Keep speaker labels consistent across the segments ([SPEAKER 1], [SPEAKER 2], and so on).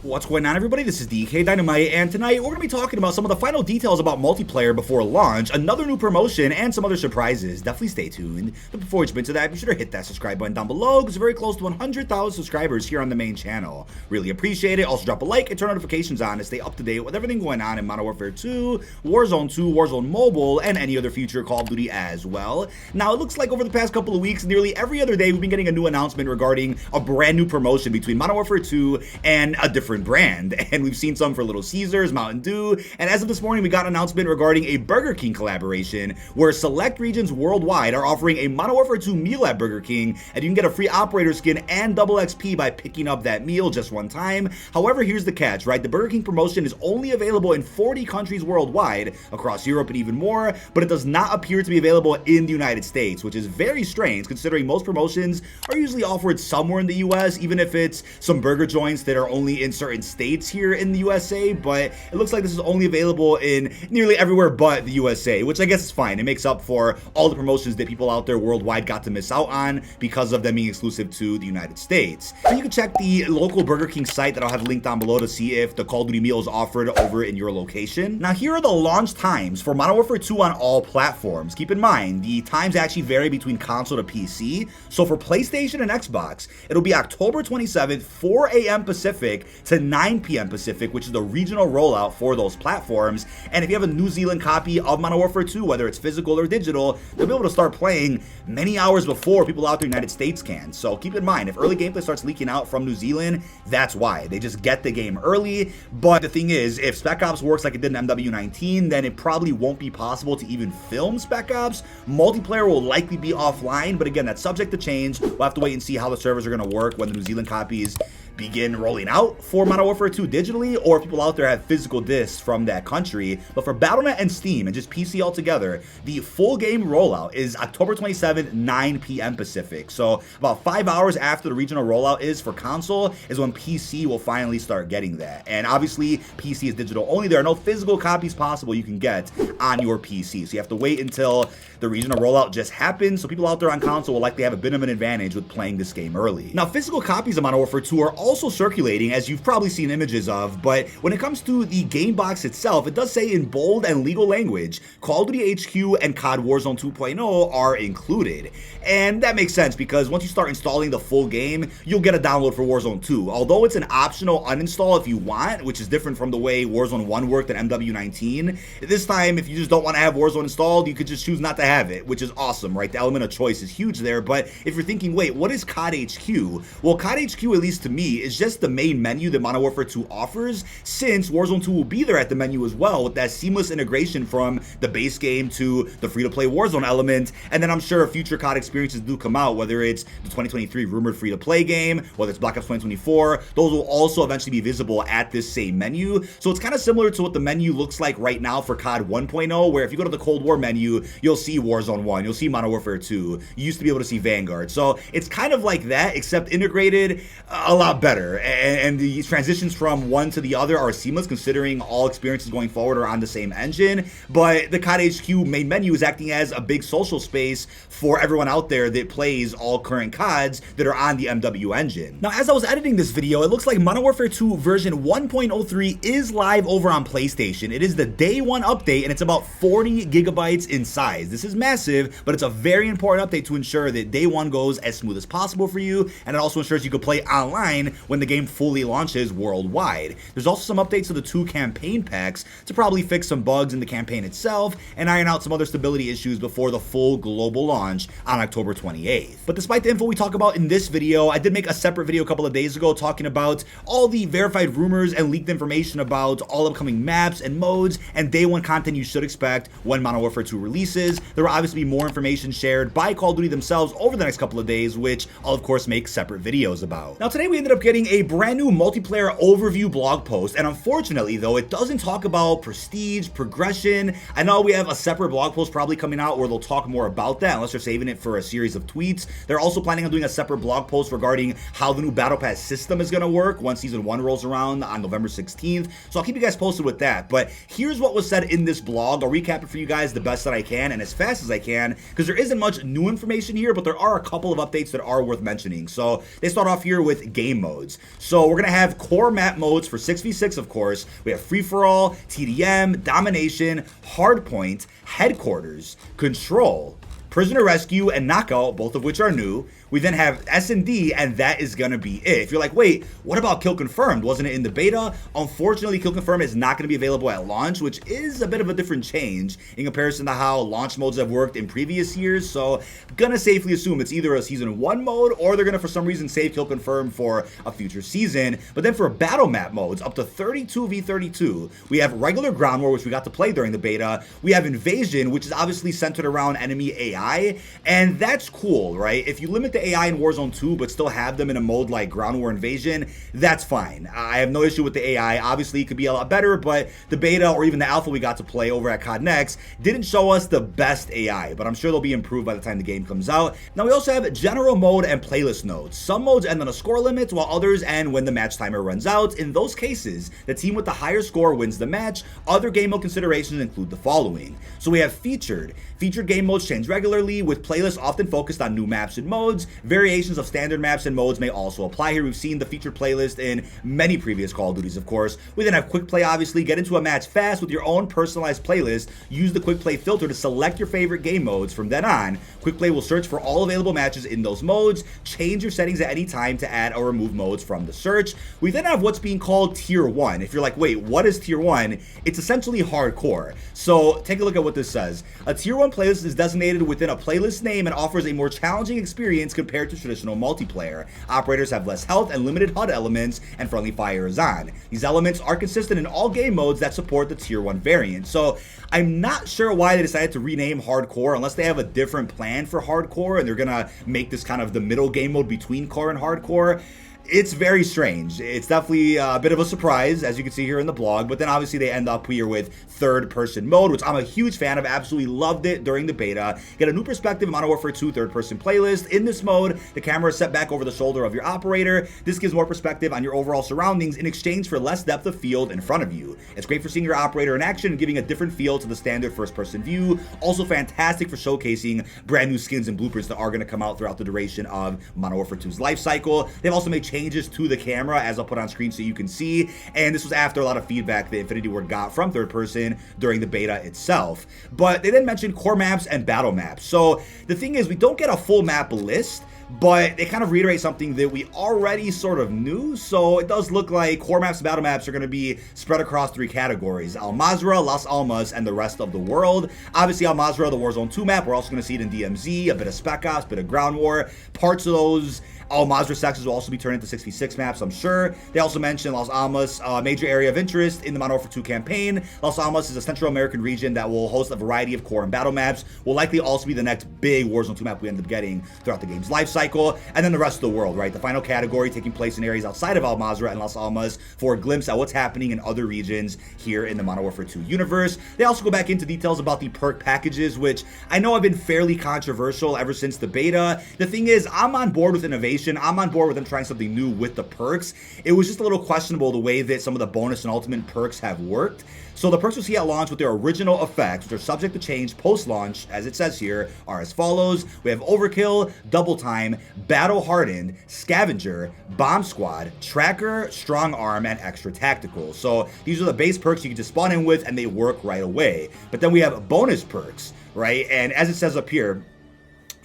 [SPEAKER 1] What's going on, everybody? This is dkdynamite, and tonight we're going to be talking about some of the final details about multiplayer before launch, another new promotion, and some other surprises. Definitely stay tuned. But before we jump into that, be sure to hit that subscribe button down below, because we're very close to 100,000 subscribers here on the main channel. Really appreciate it. Also drop a like and turn notifications on to stay up to date with everything going on in Modern Warfare 2, Warzone 2, Warzone Mobile, and any other future Call of Duty as well. Now, it looks like over the past couple of weeks, nearly every other day, we've been getting a new announcement regarding a brand new promotion between Modern Warfare 2 and a different brand, and we've seen some for Little Caesars, Mountain Dew, and as of this morning we got an announcement regarding a Burger King collaboration where select regions worldwide are offering a Modern Warfare 2 meal at Burger King, and you can get a free operator skin and double XP by picking up that meal just one time. However, here's the catch, right? The Burger King promotion is only available in 40 countries worldwide, across Europe and even more, but it does not appear to be available in the United States, which is very strange considering most promotions are usually offered somewhere in the US, even if it's some burger joints that are only in certain states here in the USA, but it looks like this is only available in nearly everywhere but the USA, which I guess is fine. It makes up for all the promotions that people out there worldwide got to miss out on because of them being exclusive to the United States. So you can check the local Burger King site that I'll have linked down below to see if the Call of Duty meal is offered over in your location. Now, here are the launch times for Modern Warfare 2 on all platforms. Keep in mind, the times actually vary between console to PC. So for PlayStation and Xbox, it'll be October 27th, 4 a.m. Pacific to 9 p.m. Pacific, which is the regional rollout for those platforms. And if you have a New Zealand copy of Modern Warfare 2, whether it's physical or digital, they'll be able to start playing many hours before people out there in the United States can. So keep in mind, if early gameplay starts leaking out from New Zealand, that's why. They just get the game early. But the thing is, if Spec Ops works like it did in MWII, then it probably won't be possible to even film Spec Ops. Multiplayer will likely be offline, but again, that's subject to change. We'll have to wait and see how the servers are going to work when the New Zealand copies begin rolling out for Modern Warfare 2 digitally, or if people out there have physical discs from that country. But for Battle.net and Steam and just PC altogether, the full game rollout is October 27th, 9 p.m. Pacific. So about 5 hours after the regional rollout is for console is when PC will finally start getting that. And obviously, PC is digital only. There are no physical copies possible you can get on your PC. So you have to wait until the regional rollout just happens. So people out there on console will likely have a bit of an advantage with playing this game early. Now, physical copies of Modern Warfare 2 are also circulating, as you've probably seen images of, but when it comes to the game box itself, it does say in bold and legal language, Call of Duty HQ and COD Warzone 2.0 are included. And that makes sense because once you start installing the full game, you'll get a download for Warzone 2. Although it's an optional uninstall if you want, which is different from the way Warzone 1 worked in MWII, this time, if you just don't want to have Warzone installed, you could just choose not to have it, which is awesome, right? The element of choice is huge there. But if you're thinking, wait, what is COD HQ? Well, COD HQ, at least to me, is just the main menu that Modern Warfare 2 offers, since Warzone 2 will be there at the menu as well, with that seamless integration from the base game to the free-to-play Warzone element. And then I'm sure future COD experiences do come out, whether it's the 2023 rumored free-to-play game, whether it's Black Ops 2024, those will also eventually be visible at this same menu. So it's kind of similar to what the menu looks like right now for COD 1.0, where if you go to the Cold War menu, you'll see Warzone 1, you'll see Modern Warfare 2, you used to be able to see Vanguard. So it's kind of like that, except integrated a lot better. And the transitions from one to the other are seamless, considering all experiences going forward are on the same engine. But the COD HQ main menu is acting as a big social space for everyone out there that plays all current CODs that are on the MW engine. Now, as I was editing this video, it looks like Modern Warfare 2 version 1.03 is live over on PlayStation. It is the day one update, and it's about 40 gigabytes in size. This is massive, but it's a very important update to ensure that day one goes as smooth as possible for you, and it also ensures you can play online when the game fully launches worldwide. There's also some updates to the 2 campaign packs to probably fix some bugs in the campaign itself and iron out some other stability issues before the full global launch on October 28th. But despite the info we talk about in this video, I did make a separate video a couple of days ago talking about all the verified rumors and leaked information about all upcoming maps and modes and day one content you should expect when Modern Warfare 2 releases. There will obviously be more information shared by Call of Duty themselves over the next couple of days, which I'll of course make separate videos about. Now, today we ended up getting a brand new multiplayer overview blog post, and unfortunately though, it doesn't talk about prestige, progression. I know we have a separate blog post probably coming out where they'll talk more about that, unless they're saving it for a series of tweets. They're also planning on doing a separate blog post regarding how the new Battle Pass system is going to work once Season 1 rolls around on November 16th, so I'll keep you guys posted with that. But here's what was said in this blog. I'll recap it for you guys the best that I can and as fast as I can, because there isn't much new information here, but there are a couple of updates that are worth mentioning. So they start off here with game modes. So we're gonna have core map modes for 6v6, of course. We have free-for-all, TDM, domination, hardpoint, headquarters, control, prisoner rescue, and knockout, both of which are new. We then have S&D, and that is going to be it. If you're like, wait, what about Kill Confirmed? Wasn't it in the beta? Unfortunately, Kill Confirmed is not going to be available at launch, which is a bit of a different change in comparison to how launch modes have worked in previous years. So I'm going to safely assume it's either a Season 1 mode, or they're going to, for some reason, save Kill Confirmed for a future season. But then for battle map modes, up to 32v32, we have regular ground war, which we got to play during the beta. We have invasion, which is obviously centered around enemy AI, and that's cool, right? If you limit the AI in Warzone 2 but still have them in a mode like ground war invasion, that's fine. I have no issue with the AI. Obviously it could be a lot better, but the beta or even the alpha we got to play over at COD Next didn't show us the best AI, but I'm sure they'll be improved by the time the game comes out. Now we also have general mode and playlist nodes. Some modes end on a score limit, while others end when the match timer runs out. In those cases, the team with the higher score wins the match. Other game mode considerations include the following. So we have featured game modes change regularly, with playlists often focused on new maps and modes. Variations of standard maps and modes may also apply here. We've seen the featured playlist in many previous Call of Duties, of course. We then have quick play, obviously. Get into a match fast with your own personalized playlist. Use the quick play filter to select your favorite game modes. From then on, quick play will search for all available matches in those modes. Change your settings at any time to add or remove modes from the search. We then have what's being called Tier 1. If you're like, wait, what is Tier 1? It's essentially hardcore. So take a look at what this says. A Tier 1 playlist is designated within a playlist name and offers a more challenging experience compared to traditional multiplayer. Operators have less health and limited HUD elements, and friendly fire is on. These elements are consistent in all game modes that support the Tier 1 variant. So I'm not sure why they decided to rename hardcore, unless they have a different plan for hardcore and they're gonna make this kind of the middle game mode between core and hardcore. It's very strange. It's definitely a bit of a surprise, as you can see here in the blog, but then obviously they end up here with third-person mode, which I'm a huge fan of. Absolutely loved it during the beta. Get a new perspective in Modern Warfare 2 third-person playlist. In this mode, the camera is set back over the shoulder of your operator. This gives more perspective on your overall surroundings in exchange for less depth of field in front of you. It's great for seeing your operator in action and giving a different feel to the standard first-person view. Also fantastic for showcasing brand new skins and blueprints that are going to come out throughout the duration of Modern Warfare 2's life cycle. They've also made changes to the camera, as I'll put on screen so you can see, and this was after a lot of feedback that Infinity Ward got from third person during the beta itself. But they then mentioned core maps and battle maps. So the thing is, we don't get a full map list, but they kind of reiterate something that we already sort of knew. So it does look like core maps and battle maps are going to be spread across three categories: Al Mazrah, Las Almas, and the rest of the world. Obviously Al Mazrah, the Warzone 2 map, we're also going to see it in DMZ, a bit of Spec Ops, a bit of ground war. Parts of those Al Mazrah sections will also be turned into 6v6 maps, I'm sure. They also mentioned Las Almas, a major area of interest in the Modern Warfare 2 campaign. Las Almas is a Central American region that will host a variety of core and battle maps. Will likely also be the next big Warzone 2 map we end up getting throughout the game's life cycle. And then the rest of the world, right? The final category taking place in areas outside of Al Mazrah and Las Almas for a glimpse at what's happening in other regions here in the Modern Warfare 2 universe. They also go back into details about the perk packages, which I know have been fairly controversial ever since the beta. The thing is, I'm on board with innovation. I'm on board with them trying something new with the perks. It was just a little questionable the way that some of the bonus and ultimate perks have worked. So the perks we see at launch with their original effects, which are subject to change post-launch, as it says here, are as follows. We have Overkill, Double Time, Battle Hardened, Scavenger, Bomb Squad, Tracker, Strong Arm, and Extra Tactical. So these are the base perks you can just spawn in with, and they work right away. But then we have bonus perks, right? And as it says up here,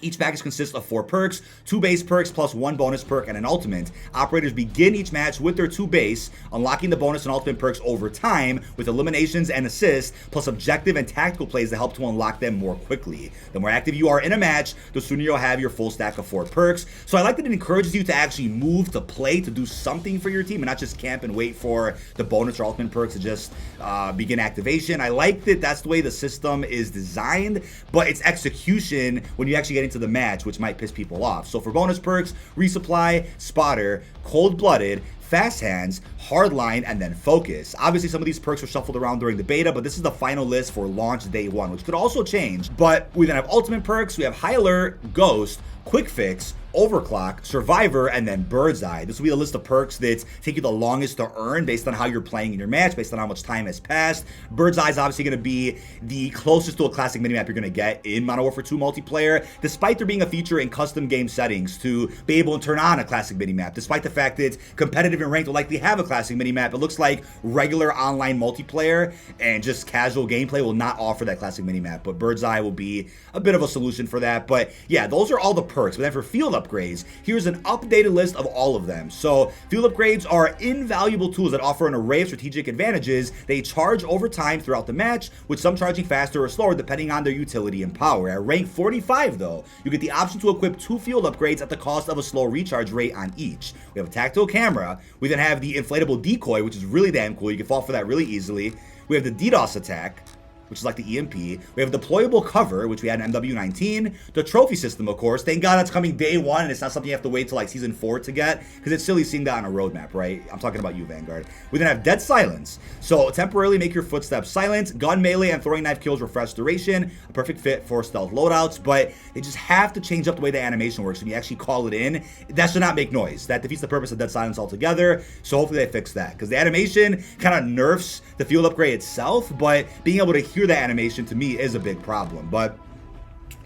[SPEAKER 1] each package consists of 4 perks, 2 base perks plus 1 bonus perk and an ultimate. Operators begin each match with their 2 base, unlocking the bonus and ultimate perks over time with eliminations and assists, plus objective and tactical plays that help to unlock them more quickly. The more active you are in a match, the sooner you'll have your full stack of 4 perks. So I like that it encourages you to actually move to play, to do something for your team, and not just camp and wait for the bonus or ultimate perks to just begin activation. I like that that's the way the system is designed, but its execution when you actually get into the match, which might piss people off. So for bonus perks, Resupply, Spotter, Cold-Blooded, Fast Hands, Hardline, and then Focus. Obviously, some of these perks were shuffled around during the beta, but this is the final list for launch day 1, which could also change. But we then have ultimate perks, we have High Alert, Ghost, Quick Fix, Overclock, Survivor, and then Bird's Eye. This will be a list of perks that take you the longest to earn based on how you're playing in your match, based on how much time has passed. Bird's Eye is obviously going to be the closest to a classic minimap you're going to get in Modern Warfare 2 multiplayer, despite there being a feature in custom game settings to be able to turn on a classic minimap. Despite the fact that competitive and ranked will likely have a classic minimap, it looks like regular online multiplayer and just casual gameplay will not offer that classic minimap, but Bird's Eye will be a bit of a solution for that. But yeah, those are all the perks. But then for field upgrades, here's an updated list of all of them. So field upgrades are invaluable tools that offer an array of strategic advantages. They charge over time throughout the match, with some charging faster or slower depending on their utility and power. At rank 45 though, you get the option to equip 2 field upgrades at the cost of a slow recharge rate on each. We have a tactile camera. We then have the inflatable decoy, which is really damn cool. You can fall for that really easily. We have the DDoS attack, which is like the EMP. We have deployable cover, which we had in MW19. The trophy system, of course. Thank God that's coming day 1, and it's not something you have to wait till like season 4 to get, because it's silly seeing that on a roadmap, right? I'm talking about you, Vanguard. We then have Dead Silence. So temporarily make your footsteps silent. Gun melee and throwing knife kills refresh duration. A perfect fit for stealth loadouts, but they just have to change up the way the animation works. When you actually call it in, that should not make noise. That defeats the purpose of Dead Silence altogether. So hopefully they fix that, because the animation kind of nerfs the field upgrade itself, but being able to hear that animation to me is a big problem. But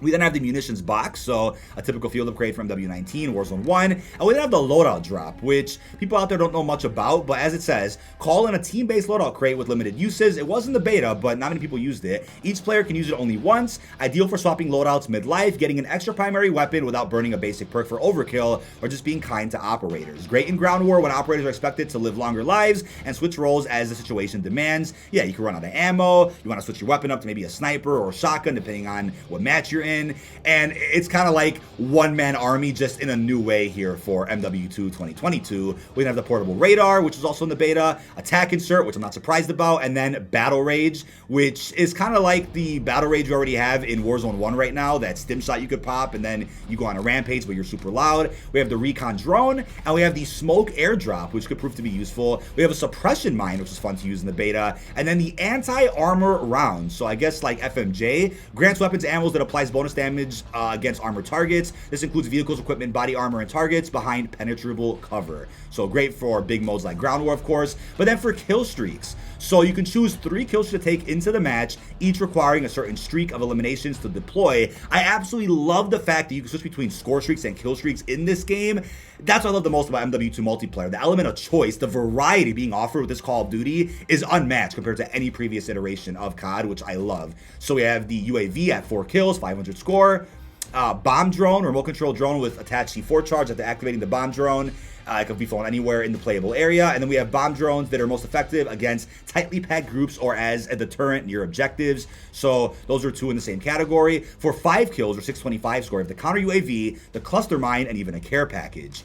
[SPEAKER 1] we then have the munitions box, so a typical field upgrade from MW19, Warzone 1, and we then have the loadout drop, which people out there don't know much about, but as it says, call in a team-based loadout crate with limited uses. It was in the beta, but not many people used it. Each player can use it only once, ideal for swapping loadouts mid-life, getting an extra primary weapon without burning a basic perk for overkill, or just being kind to operators. Great in ground war when operators are expected to live longer lives and switch roles as the situation demands. Yeah, you can run out of ammo, you want to switch your weapon up to maybe a sniper or a shotgun, depending on what match you're in, and it's kind of like one-man army just in a new way here for MW2 2022. We have the portable radar, which is also in the beta, attack insert, which I'm not surprised about, and then battle rage, which is kind of like the battle rage we already have in Warzone 1 right now, that stim shot you could pop and then you go on a rampage but you're super loud. We have the recon drone, and we have the smoke airdrop, which could prove to be useful. We have a suppression mine, which is fun to use in the beta, and then the anti-armor round, so I guess like FMJ, grants weapons ammo that applies bonus damage against armored targets. This includes vehicles, equipment, body armor, and targets behind penetrable cover. So great for big modes like ground war, of course, but then for kill streaks. So you can choose 3 kills to take into the match, each requiring a certain streak of eliminations to deploy. I absolutely love the fact that you can switch between score streaks and kill streaks in this game. That's what I love the most about MW2 multiplayer. The element of choice, the variety being offered with this Call of Duty is unmatched compared to any previous iteration of COD, which I love. So we have the UAV at 4 kills, 500 score, bomb drone, remote control drone with attached C4 charge after activating the bomb drone. It could be flown anywhere in the playable area. And then we have bomb drones that are most effective against tightly packed groups or as a deterrent near objectives. So those are 2 in the same category. For 5 kills or 625 score, we have the counter UAV, the cluster mine, and even a care package.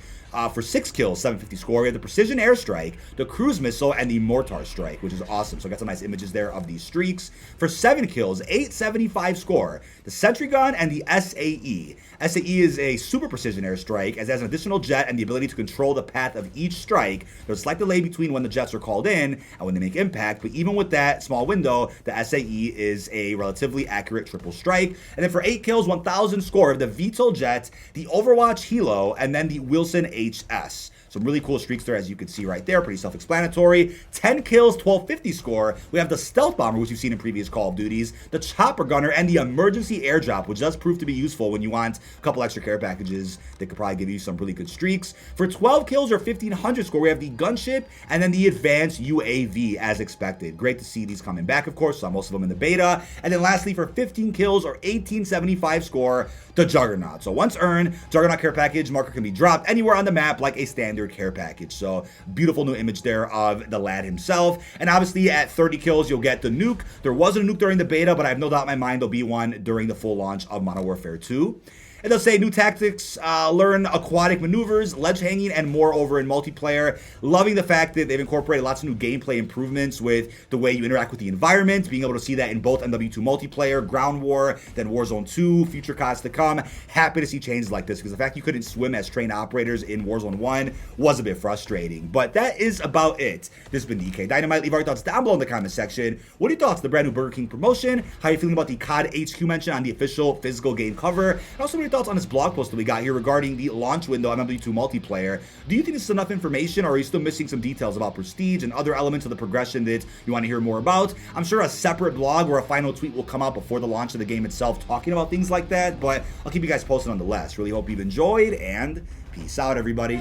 [SPEAKER 1] For 6 kills, 750 score, we have the precision airstrike, the cruise missile, and the mortar strike, which is awesome. So I got some nice images there of these streaks. For 7 kills, 875 score, the sentry gun and the SAE. SAE is a super precision airstrike, as it has an additional jet and the ability to control the path of each strike. There's a slight delay between when the jets are called in and when they make impact, but even with that small window, the SAE is a relatively accurate triple strike. And then for 8 kills, 1000 score, the VTOL jet, the Overwatch Hilo, and then the Wilson HS. Some really cool streaks there, as you can see right there. Pretty self-explanatory. 10 kills, 1250 score. We have the Stealth Bomber, which you've seen in previous Call of Duties, the Chopper Gunner, and the Emergency Airdrop, which does prove to be useful when you want a couple extra care packages that could probably give you some really good streaks. For 12 kills or 1500 score, we have the Gunship and then the Advanced UAV, as expected. Great to see these coming back, of course. Saw most of them in the beta. And then lastly, for 15 kills or 1875 score, the Juggernaut. So once earned, Juggernaut care package marker can be dropped anywhere on the map like a standard care package. So beautiful new image there of the lad himself. And obviously at 30 kills, you'll get the nuke. There wasn't a nuke during the beta, but I have no doubt in my mind there'll be one during the full launch of Modern Warfare 2. It does say new tactics, learn aquatic maneuvers, ledge hanging, and more over in multiplayer. Loving the fact that they've incorporated lots of new gameplay improvements with the way you interact with the environment, being able to see that in both MW2 multiplayer, Ground War, then Warzone 2, future CODs to come. Happy to see changes like this, because the fact you couldn't swim as trained operators in Warzone 1 was a bit frustrating. But that is about it. This has been dkdynamite. Leave our thoughts down below in the comment section. What are your thoughts on the brand new Burger King promotion? How are you feeling about the COD HQ mention on the official physical game cover? And also, what are your thoughts on this blog post that we got here regarding the launch window on MW2 multiplayer? Do you think this is enough information, or are you still missing some details about prestige and other elements of the progression that you want to hear more about? I'm sure a separate blog or a final tweet will come out before the launch of the game itself talking about things like that, but I'll keep you guys posted nonetheless. Really hope you've enjoyed, and peace out, everybody.